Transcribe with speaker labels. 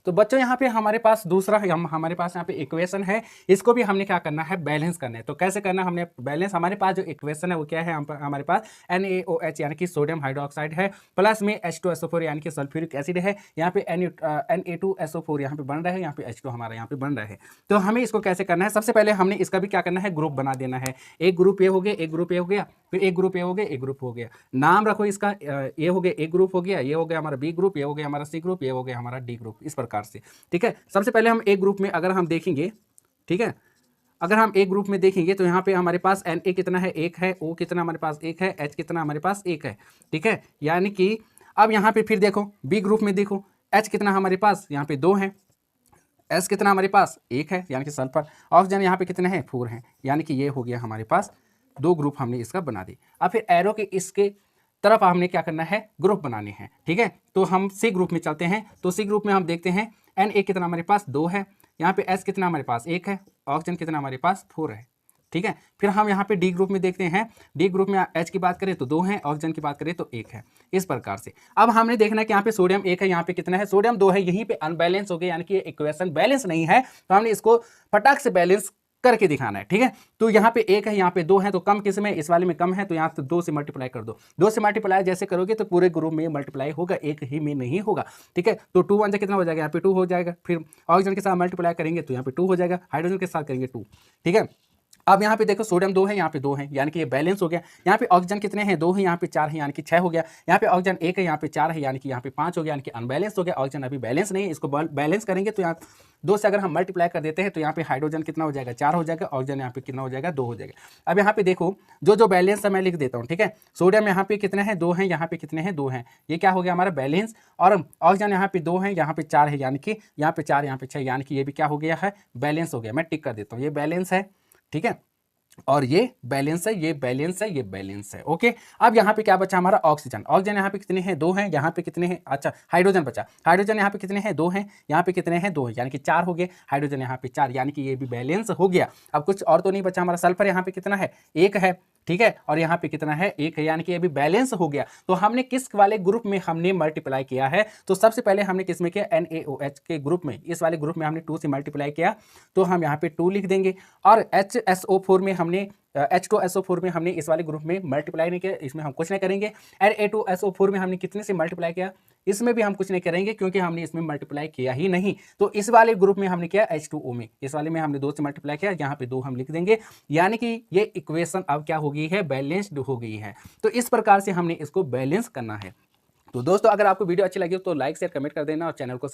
Speaker 1: तो बच्चों यहाँ पे हमारे पास दूसरा हमारे पास यहाँ पे इक्वेशन है, इसको भी हमने क्या करना है, बैलेंस करना है। तो कैसे करना है हमने बैलेंस, हमारे पास जो इक्वेशन है वो क्या है, हमारे पास NaOH यानी कि सोडियम हाइड्रोक्साइड है, प्लस में H2SO4 यानी कि सल्फ्यूरिक एसिड है, यहाँ पे Na2SO4 यहाँ पे बन रहा है, यहाँ पे H2 हमारा यहाँ पे बन रहा है। तो हमें इसको कैसे करना है, सबसे पहले हमने इसका भी क्या करना है, ग्रुप बना देना है। एक ग्रुप ए हो गया, एक ग्रुप ए हो गया, फिर एक ग्रुप ए हो गया, एक ग्रुप हो गया, नाम रखो इसका, ये हो गया एक ग्रुप हो गया, ये हो गया हमारा बी ग्रुप, ये हो गया हमारा सी ग्रुप, ये हो गया हमारा डी ग्रुप, इस प्रकार से। ठीक है, सबसे पहले हम एक ग्रुप में अगर हम देखेंगे, ठीक है, अगर हम एक ग्रुप में देखेंगे तो यहाँ पे हमारे पास Na कितना है, एक है, O कितना हमारे पास एक है, H कितना हमारे पास एक है। ठीक है, यानी कि अब यहाँ पे फिर देखो बी ग्रुप में देखो, H कितना हमारे पास यहाँ पे 2 है, S कितना हमारे पास एक है यानी कि सल्फर, ऑक्सीजन यहाँ पे कितने हैं 4 हैं, यानी कि ये हो गया हमारे पास 2 ग्रुप हमने इसका बना दी। अब फिर एरो के इसके तरफ हमने क्या करना है, ग्रुप बनाने हैं। ठीक है, तो हम सी ग्रुप में चलते हैं। तो सी ग्रुप में हम देखते हैं Na कितना हमारे पास 2 है, यहाँ पे S कितना हमारे पास 1 है, ऑक्सीजन कितना हमारे पास 4 है। ठीक है, फिर हम यहाँ पे डी ग्रुप में देखते हैं, डी ग्रुप में H की बात करें तो 2 है, ऑक्सीजन की बात करें तो 1 है, इस प्रकार से। अब हमने देखना है कि यहाँ पे सोडियम 1 है, यहाँ पे कितना है, सोडियम 2 है, यहीं पे अनबैलेंस हो गया, यानी कि इक्वेशन बैलेंस नहीं है, तो हमने इसको फटाक से बैलेंस करके दिखाना है। ठीक है, तो यहाँ पे 1 है, यहाँ पे 2 है, तो कम किस में, इस वाले में कम है, तो यहाँ से 2 से मल्टीप्लाई कर दो, 2 से मल्टीप्लाई जैसे करोगे तो पूरे ग्रुप में मल्टीप्लाई होगा, एक ही में नहीं होगा। ठीक है, तो 2 1 से कितना हो जाएगा, यहाँ पे 2 हो जाएगा, फिर ऑक्सीजन के साथ मल्टीप्लाई करेंगे तो यहाँ पे 2 हो जाएगा, हाइड्रोजन के साथ करेंगे 2। ठीक है, अब यहाँ पे देखो सोडियम 2 है, यहाँ पे 2 है, यानी कि ये बैलेंस हो गया। यहाँ पे ऑक्सीजन कितने हैं, 2 है, यहाँ पे 4 है, यानी कि 6 हो गया। यहाँ पे ऑक्सीजन 1 है, यहाँ पे 4 है, यानी कि यहाँ पे 5 हो गया, यानी कि अनबैलेंस हो गया। ऑक्सीजन अभी बैलेंस नहीं है, इसको बैलेंस करेंगे तो यहाँ 2 से अगर हम मल्टीप्लाई कर देते हैं तो यहाँ पे हाइड्रोजन कितना हो जाएगा, 4 हो जाएगा, ऑक्सीजन यहाँ पे कितना हो जाएगा, 2 हो जाएगा। अब यहाँ पे देखो जो बैलेंस है मैं लिख देता हूँ। ठीक है, सोडियम यहाँ पे कितने हैं, 2 हैं, यहाँ पे कितने हैं, 2 हैं, ये क्या हो गया हमारा बैलेंस। और ऑक्सीजन यहाँ पे 2 है, यहाँ पे 4 है, यानी कि यहाँ पे 4, यहाँ पे 6, यानी कि ये भी क्या हो गया है, बैलेंस हो गया। मैं टिक कर देता हूँ, ये बैलेंस है। ठीक है, और ये बैलेंस है, ये बैलेंस है, ये बैलेंस है। ओके, अब यहाँ पे क्या बचा हमारा, ऑक्सीजन। ऑक्सीजन यहाँ पे कितने हैं, 2 हैं, यहाँ पे कितने हैं, अच्छा हाइड्रोजन बचा, हाइड्रोजन यहाँ पे कितने हैं, 2 हैं, यहाँ पे कितने हैं, 2 हैं, यानी कि 4 हो गए, हाइड्रोजन यहाँ पे 4, यानी कि ये भी बैलेंस हो गया। अब कुछ और तो नहीं बचा हमारा, सल्फर यहाँ पे कितना है, 1 है। ठीक है, और यहाँ पे कितना है, 1 है, यानी कि ये भी बैलेंस हो गया। तो हमने किस वाले ग्रुप में हमने मल्टीप्लाई किया है, तो सबसे पहले हमने किस में किया, NaOH के ग्रुप में, इस वाले ग्रुप में हमने 2 से मल्टीप्लाई किया, तो हम यहाँ पे 2 लिख देंगे। और HSO4 में हमने H2SO4 में हमने इस वाले ग्रुप में मल्टीप्लाई नहीं किया, इसमें हम कुछ नहीं करेंगे। Na2SO4 में हमने कितने से मल्टीप्लाई किया, इसमें भी हम कुछ नहीं करेंगे क्योंकि हमने इसमें मल्टीप्लाई किया ही नहीं। तो इस वाले ग्रुप में हमने किया H2O में, इस वाले में हमने 2 से मल्टीप्लाई किया, यहाँ पे 2 हम लिख देंगे, यानी कि ये इक्वेशन अब क्या हो गई है, बैलेंस्ड हो गई है। तो इस प्रकार से हमने इसको बैलेंस करना है। तो दोस्तों अगर आपको वीडियो अच्छी लगी तो लाइक शेयर कमेंट कर देना और चैनल को